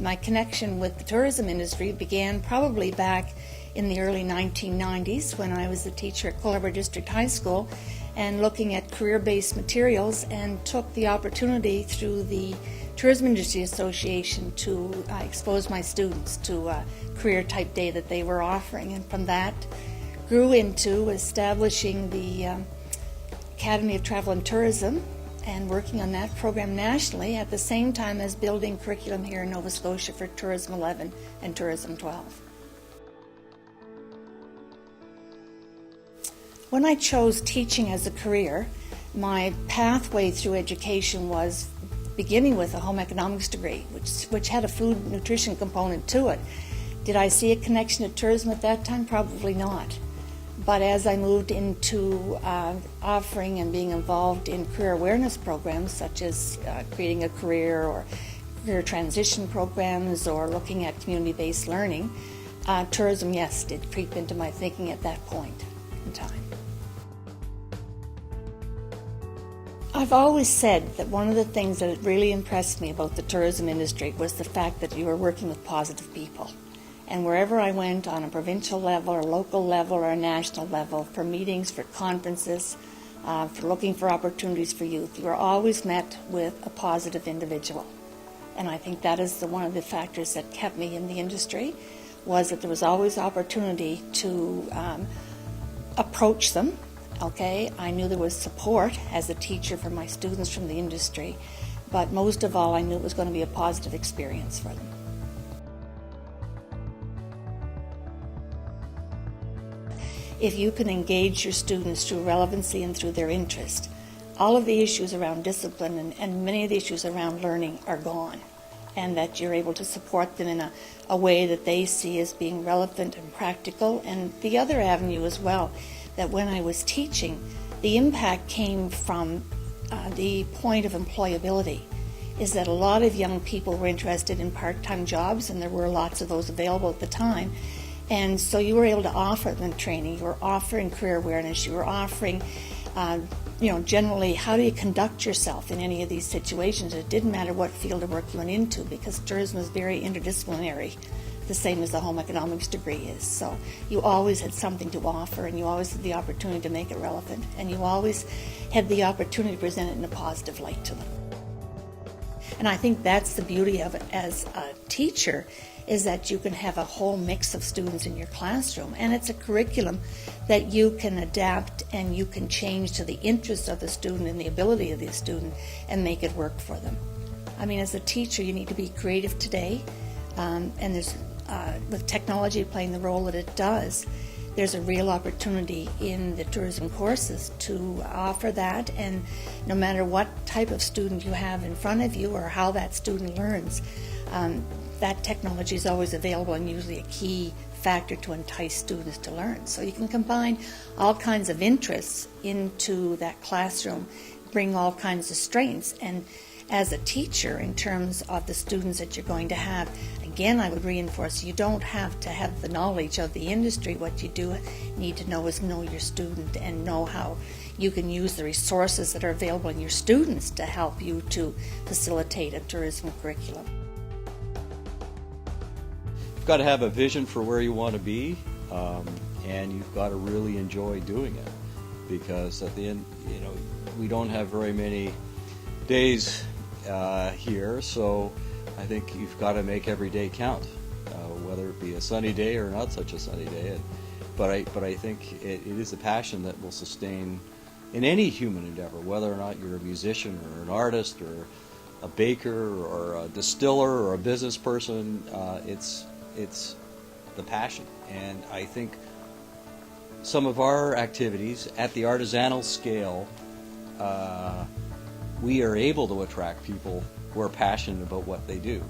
my connection with the tourism industry began probably back in the early 1990s when I was a teacher at Nova District High School and looking at career-based materials, and took the opportunity through the Tourism Industry Association to expose my students to a career type day that they were offering, and from that grew into establishing the Academy of Travel and Tourism and working on that program nationally at the same time as building curriculum here in Nova Scotia for Tourism 11 and Tourism 12. When I chose teaching as a career, my pathway through education was beginning with a home economics degree, which had a food nutrition component to it. Did I see a connection to tourism at that time? Probably not. But as I moved into offering and being involved in career awareness programs, such as creating a career or career transition programs or looking at community-based learning, tourism, yes, did creep into my thinking at that point in time. I've always said that one of the things that really impressed me about the tourism industry was the fact that you were working with positive people. And wherever I went on a provincial level or local level or a national level, for meetings, for conferences, for looking for opportunities for youth, you were always met with a positive individual. And I think that is one of the factors that kept me in the industry, was that there was always opportunity to approach them. Okay, I knew there was support as a teacher for my students from the industry, but most of all I knew it was going to be a positive experience for them. If you can engage your students through relevancy and through their interest, all of the issues around discipline and many of the issues around learning are gone, and that you're able to support them in a way that they see as being relevant and practical. And the other avenue as well, that when I was teaching, the impact came from the point of employability, is that a lot of young people were interested in part-time jobs, and there were lots of those available at the time. And so you were able to offer them training, you were offering career awareness, you were offering, generally how do you conduct yourself in any of these situations. It didn't matter what field of work you went into, because tourism is very interdisciplinary, the same as the home economics degree is. So you always had something to offer, and you always had the opportunity to make it relevant, and you always had the opportunity to present it in a positive light to them. And I think that's the beauty of it as a teacher, is that you can have a whole mix of students in your classroom, and it's a curriculum that you can adapt and you can change to the interests of the student and the ability of the student and make it work for them. I mean, as a teacher, you need to be creative today, and there's with technology playing the role that it does, there's a real opportunity in the tourism courses to offer that, and no matter what type of student you have in front of you or how that student learns, that technology is always available and usually a key factor to entice students to learn. So you can combine all kinds of interests into that classroom, bring all kinds of strengths, and as a teacher, in terms of the students that you're going to have, again, I would reinforce, you don't have to have the knowledge of the industry. What you do need to know is know your student and know how you can use the resources that are available in your students to help you to facilitate a tourism curriculum. You've got to have a vision for where you want to be, and you've got to really enjoy doing it, because at the end, we don't have very many days here, so I think you've got to make every day count, whether it be a sunny day or not such a sunny day. But I think it is a passion that will sustain in any human endeavor, whether or not you're a musician or an artist or a baker or a distiller or a business person. It's the passion, and I think some of our activities at the artisanal scale, we are able to attract people who are passionate about what they do.